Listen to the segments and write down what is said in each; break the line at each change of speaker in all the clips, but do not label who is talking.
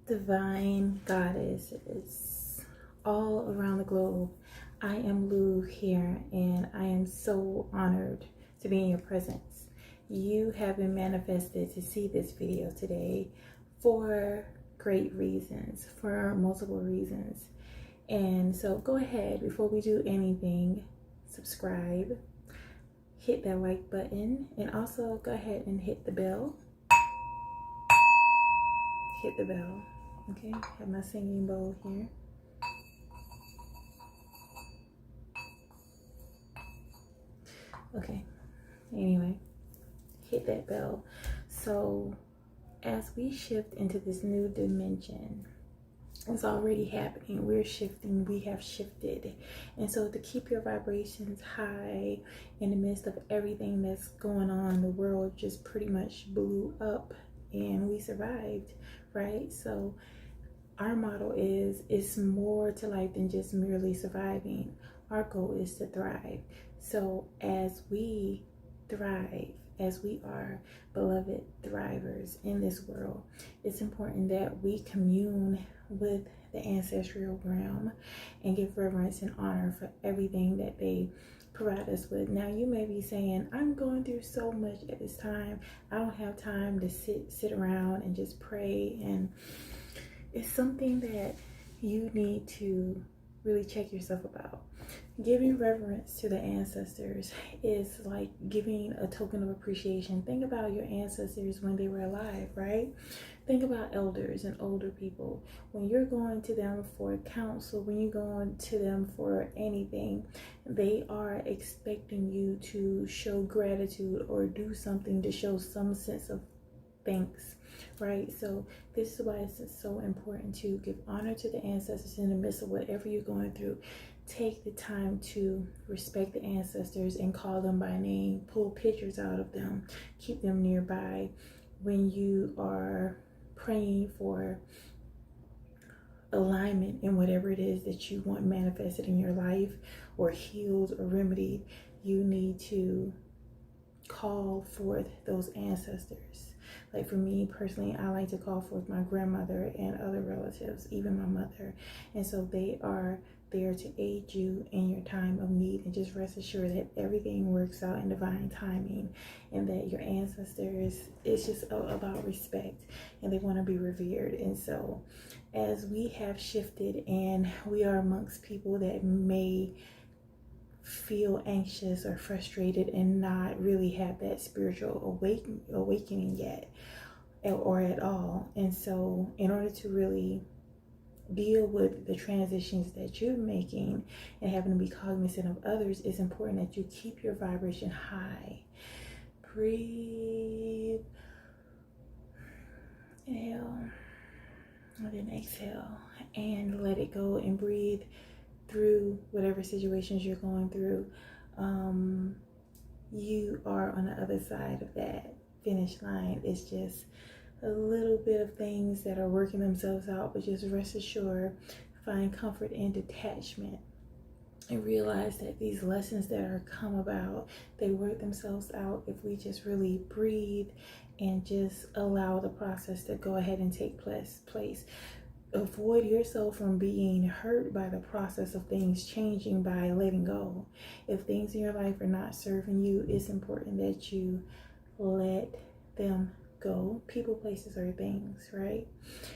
Divine goddesses all around the globe. I am Lou here, and I am so honored to be in your presence. You have been manifested to see this video today for great reasons, for multiple reasons. And so go ahead, before we do anything, subscribe, hit that like button, and also go ahead and hit the bell. Hit the bell. Okay, have my singing bowl here. Okay, anyway, hit that bell. So as we shift into this new dimension, it's already happening. We're shifting, we have shifted. And so to keep your vibrations high in the midst of everything that's going on, the world just pretty much blew up and we survived, right? So our motto is, it's more to life than just merely surviving. Our goal is to thrive. So as we thrive, as we are beloved thrivers in this world, it's important that we commune with the ancestral realm and give reverence and honor for everything that they provide us with. Now you may be saying, I'm going through so much at this time. I don't have time to sit around and just pray. And it's something that you need to really check yourself about. Giving reverence to the ancestors is like giving a token of appreciation. Think about your ancestors when they were alive, right? Think about elders and older people. When you're going to them for counsel, when you're going to them for anything, they are expecting you to show gratitude or do something to show some sense of thanks, right? So this is why it's so important to give honor to the ancestors in the midst of whatever you're going through. Take the time to respect the ancestors and call them by name. Pull pictures out of them. Keep them nearby when you are praying for alignment in whatever it is that you want manifested in your life or healed or remedied. You need to call forth those ancestors. Like for me personally, I like to call forth my grandmother and other relatives, even my mother. And so they are there to aid you in your time of need, and just rest assured that everything works out in divine timing and that your ancestors, it's just about respect and they want to be revered. And so as we have shifted and we are amongst people that may feel anxious or frustrated and not really have that spiritual awakening yet or at all. And so in order to really deal with the transitions that you're making and having to be cognizant of others, it's important that you keep your vibration high. Breathe, inhale, and then exhale, and let it go, and breathe through whatever situations you're going through. You are on the other side of that finish line. It's just a little bit of things that are working themselves out, but just rest assured, find comfort in detachment and realize that these lessons that are come about, they work themselves out if we just really breathe and just allow the process to go ahead and take place. Avoid yourself from being hurt by the process of things changing by letting go. If things in your life are not serving you, it's important that you let them go. People, places, or things, right?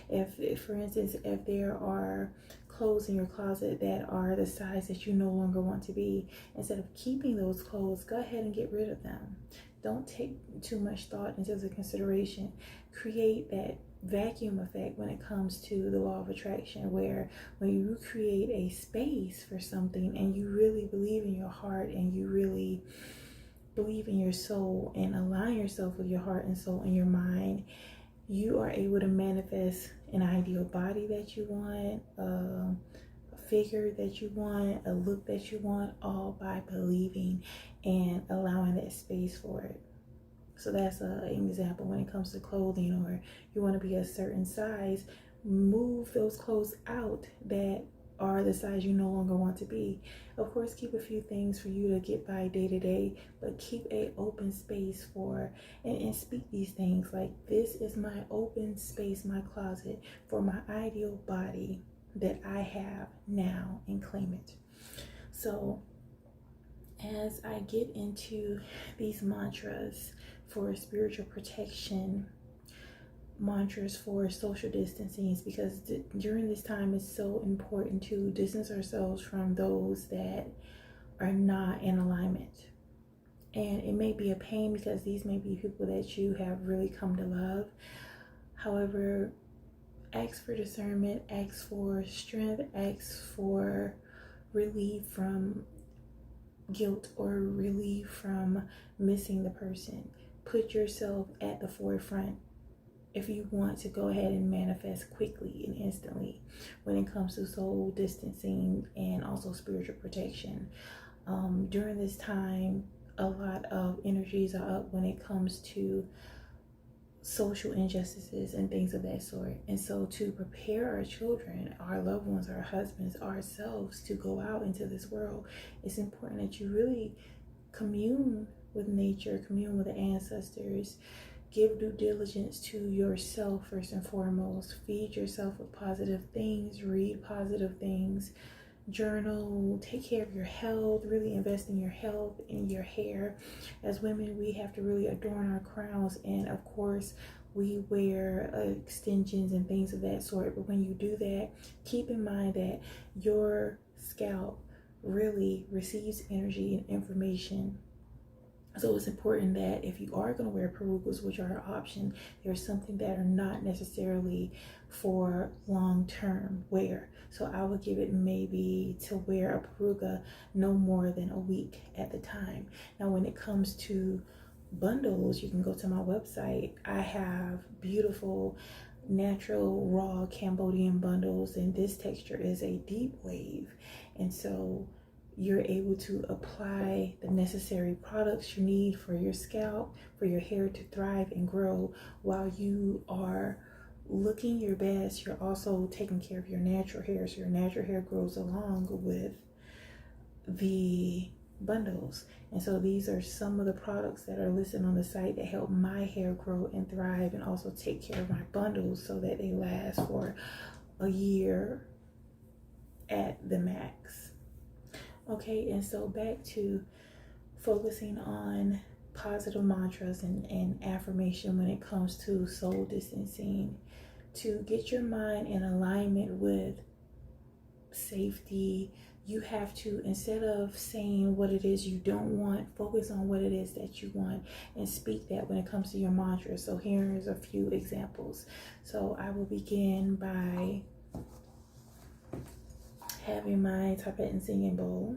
If for instance, if there are clothes in your closet that are the size that you no longer want to be, instead of keeping those clothes, go ahead and get rid of them. Don't take too much thought into the consideration. Create that vacuum effect when it comes to the law of attraction, where when you create a space for something and you really believe in your heart and you really believe in your soul and align yourself with your heart and soul and your mind, you are able to manifest an ideal body that you want, a figure that you want, a look that you want, all by believing and allowing that space for it. So that's an example when it comes to clothing, or you want to be a certain size, move those clothes out that are the size you no longer want to be. Of course, keep a few things for you to get by day to day, but keep a open space for and speak these things like, this is my open space, my closet for my ideal body that I have now, and claim it. So as I get into these mantras for spiritual protection, mantras for social distancing, is because during this time it's so important to distance ourselves from those that are not in alignment. And it may be a pain because these may be people that you have really come to love. However, ask for discernment, ask for strength, ask for relief from guilt or relief from missing the person. Put yourself at the forefront if you want to go ahead and manifest quickly and instantly when it comes to soul distancing and also spiritual protection. During this time, a lot of energies are up when it comes to social injustices and things of that sort. And so to prepare our children, our loved ones, our husbands, ourselves to go out into this world, it's important that you really commune with nature, commune with the ancestors, give due diligence to yourself first and foremost, feed yourself with positive things, read positive things, journal, take care of your health, really invest in your health, in your hair. As women, we have to really adorn our crowns, and of course we wear extensions and things of that sort. But when you do that, keep in mind that your scalp really receives energy and information. So it's important that if you are going to wear perukas, which are an option, there's something that are not necessarily for long-term wear. So I would give it maybe to wear a peruka no more than a week at the time. Now, when it comes to bundles, you can go to my website. I have beautiful natural raw Cambodian bundles, and this texture is a deep wave. And so you're able to apply the necessary products you need for your scalp, for your hair to thrive and grow while you are looking your best. You're also taking care of your natural hair, so your natural hair grows along with the bundles. And so these are some of the products that are listed on the site that help my hair grow and thrive, and also take care of my bundles so that they last for a year at the max. Okay, and so back to focusing on positive mantras and affirmation when it comes to soul distancing. To get your mind in alignment with safety, you have to, instead of saying what it is you don't want, focus on what it is that you want and speak that when it comes to your mantra. So here's a few examples. So I will begin by having my Tibetan singing bowl.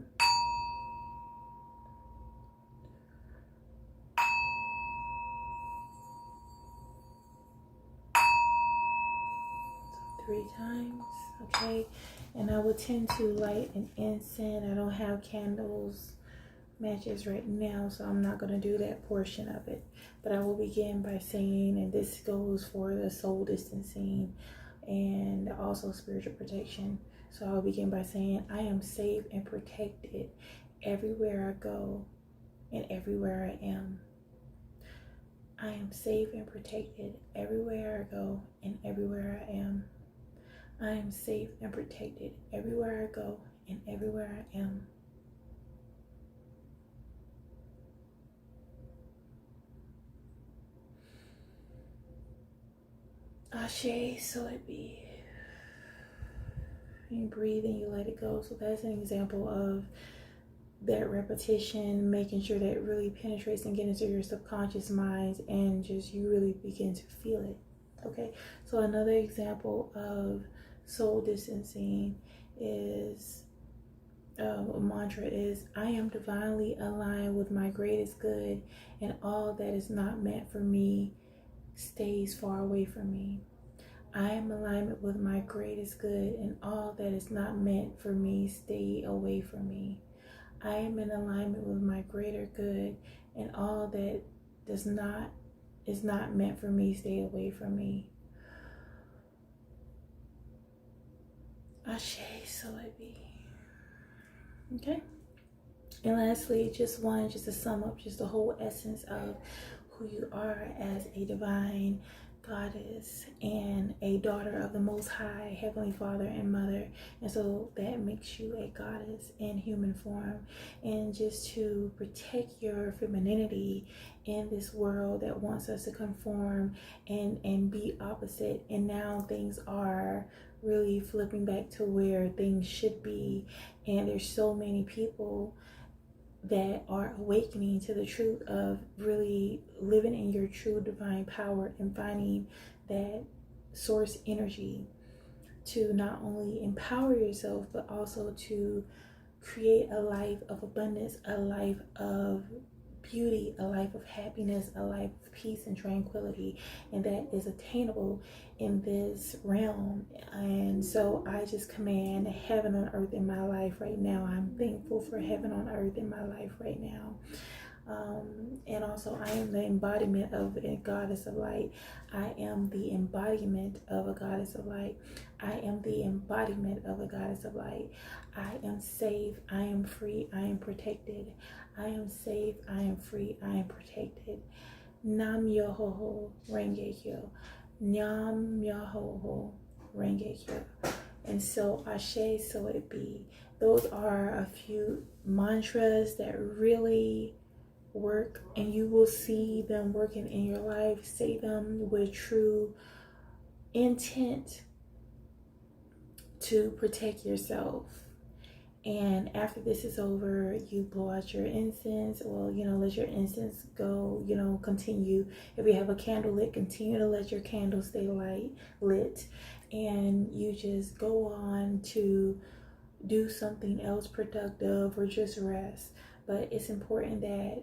So 3 times, okay? And I will tend to light an incense. I don't have candles, matches right now, so I'm not going to do that portion of it. But I will begin by saying, and this goes for the soul distancing and also spiritual protection. So I'll begin by saying, I am safe and protected everywhere I go and everywhere I am. I am safe and protected everywhere I go and everywhere I am. I am safe and protected everywhere I go and everywhere I am. Ashe, so it be. You breathe and you let it go. So that's an example of that repetition, making sure that it really penetrates and gets into your subconscious minds, and just you really begin to feel it. Okay, so another example of soul distancing is a mantra is, I am divinely aligned with my greatest good, and all that is not meant for me stays far away from me. I am in alignment with my greatest good, and all that is not meant for me stay away from me. I am in alignment with my greater good, and all that is not meant for me stay away from me. Ashe, so it be. Okay. And lastly, just to sum up just the whole essence of who you are as a divine goddess and a daughter of the Most High, Heavenly Father and Mother. And so that makes you a goddess in human form. And just to protect your femininity in this world that wants us to conform and be opposite. And now things are really flipping back to where things should be. And there's so many people that are awakening to the truth of really living in your true divine power and finding that source energy to not only empower yourself but also to create a life of abundance, a life of beauty, a life of happiness, a life of peace and tranquility, and that is attainable in this realm. And so I just command heaven on earth in my life right now. I'm thankful for heaven on earth in my life right now. And also, I am the embodiment of a goddess of light. I am the embodiment of a goddess of light. I am the embodiment of a goddess of light. I am safe. I am free. I am protected. I am safe. I am free. I am protected. Nam Yoho Renge Kyo. Nam Yoho Renge Kyo. And so, Ashe, so it be. Those are a few mantras that really work, and you will see them working in your life. Say them with true intent to protect yourself. And after this is over, you blow out your incense. Well, let your incense go, continue. If you have a candle lit, continue to let your candle stay lit. And you just go on to do something else productive or just rest. But it's important that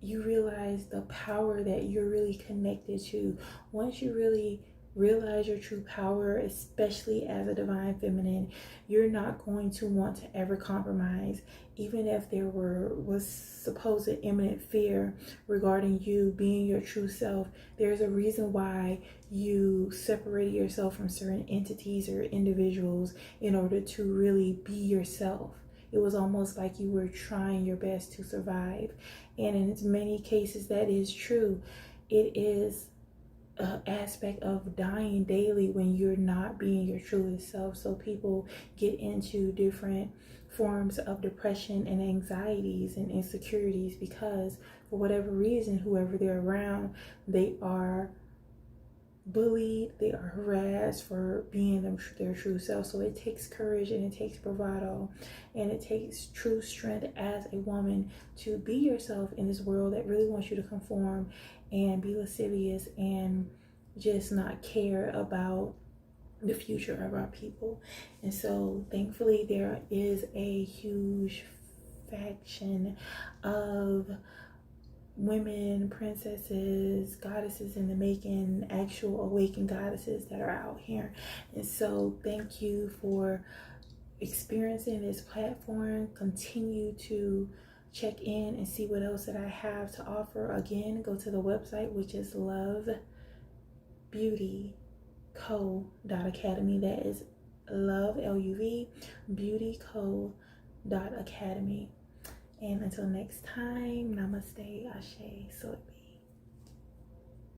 you realize the power that you're really connected to. Once you really realize your true power, especially as a divine feminine, you're not going to want to ever compromise. Even if there was supposed imminent fear regarding you being your true self, there's a reason why you separated yourself from certain entities or individuals in order to really be yourself. It was almost like you were trying your best to survive. And in many cases, that is true. It is an aspect of dying daily when you're not being your truest self. So people get into different forms of depression and anxieties and insecurities because for whatever reason, whoever they're around, they are bullied, they are harassed for being their true self. So it takes courage and it takes bravado and it takes true strength as a woman to be yourself in this world that really wants you to conform and be lascivious and just not care about the future of our people. And so thankfully there is a huge faction of women, princesses, goddesses in the making, actual awakened goddesses that are out here. And so thank you for experiencing this platform. Continue to check in and see what else that I have to offer. Again, go to the website, which is lovebeautyco.academy. That is love, L-U-V, beautyco.academy. And until next time, namaste, ashe, so it be.